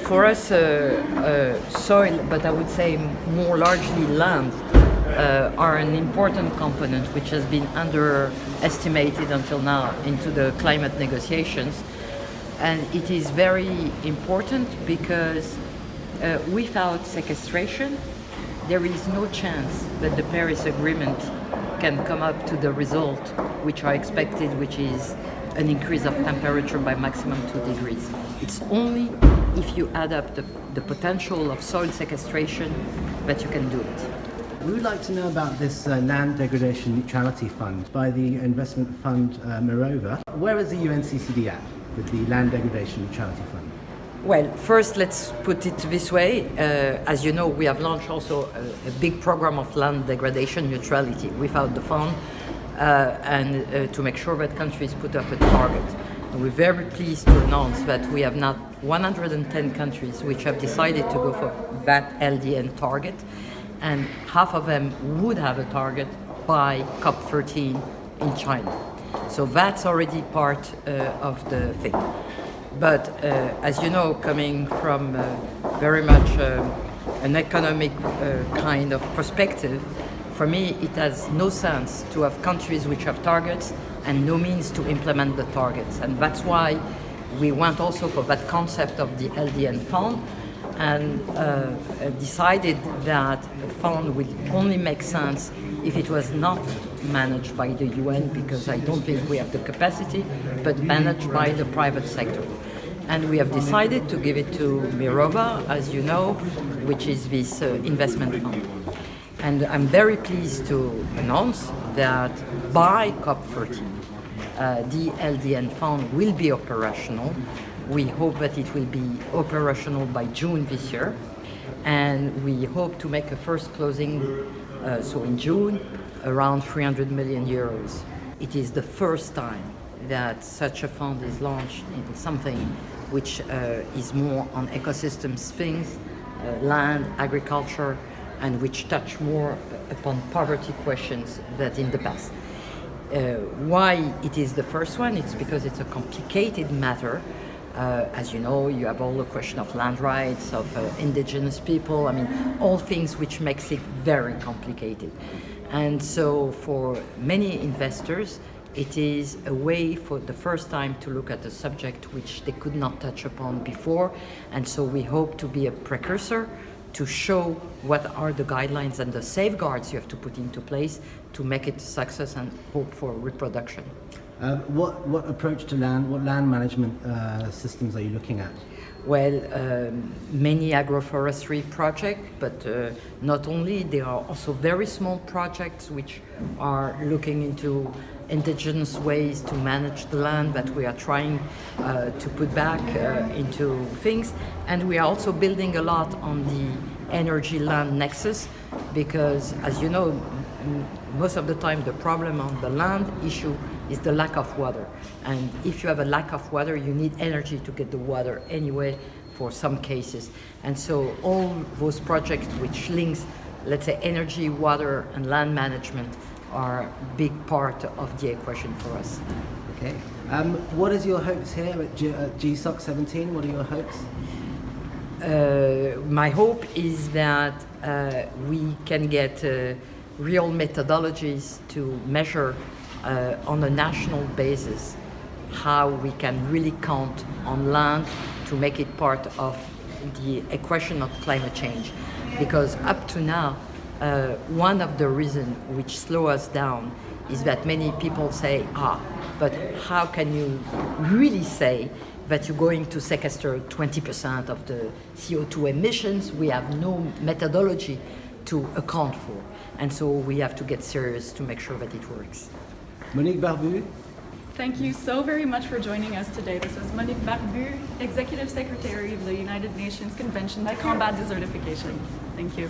for us, soil, but I would say more largely land, are an important component which has been underestimated until now into the climate negotiations. And it is very important because without sequestration, there is no chance that the Paris Agreement can come up to the result which are expected, which is an increase of temperature by maximum 2 degrees. It's only if you add up the potential of soil sequestration that you can do it. We would like to know about this Land Degradation Neutrality Fund by the investment fund Mirova. Where is the UNCCD at with the Land Degradation Neutrality Fund? Well, first let's put it this way. As you know, we have launched also a big program of land degradation neutrality without the fund, and to make sure that countries put up a target. And we're very pleased to announce that we have now 110 countries which have decided to go for that LDN target, and half of them would have a target by COP13 in China. So that's already part of the thing. But as you know, coming from very much an economic kind of perspective, for me it has no sense to have countries which have targets and no means to implement the targets. And that's why we went also for that concept of the LDN fund, and decided that the fund will only make sense if it was not managed by the UN, because I don't think we have the capacity, but managed by the private sector. And we have decided to give it to Mirova, as you know, which is this investment fund. And I'm very pleased to announce that by COP13, the LDN fund will be operational. We hope that it will be operational by June this year, and we hope to make a first closing, so in June, around 300 million euros. It is the first time that such a fund is launched in something which is more on ecosystems things, land, agriculture, and which touch more upon poverty questions than in the past. Why it is the first one? It's because it's a complicated matter. As you know, you have all the question of land rights, of indigenous people, I mean, all things which makes it very complicated. And so for many investors, it is a way for the first time to look at a subject which they could not touch upon before. And so we hope to be a precursor to show what are the guidelines and the safeguards you have to put into place to make it a success and hope for reproduction. What approach to land, what land management systems are you looking at? Well, many agroforestry projects, but not only, there are also very small projects which are looking into indigenous ways to manage the land that we are trying to put back into things. And we are also building a lot on the energy-land nexus, because as you know, most of the time the problem on the land issue is the lack of water. And if you have a lack of water, you need energy to get the water anyway for some cases. And so all those projects which links, let's say, energy, water, and land management are a big part of the equation for us. Okay. What is your hopes here at GSOC 17? What are your hopes? My hope is that we can get real methodologies to measure on a national basis how we can really count on land to make it part of the equation of climate change. Because up to now, one of the reasons which slow us down is that many people say, but how can you really say that you're going to sequester 20% of the CO2 emissions? We have no methodology to account for. And so we have to get serious to make sure that it works. Monique Barbut. Thank you so very much for joining us today. This was Monique Barbut, Executive Secretary of the United Nations Convention to Combat Desertification. Thank you.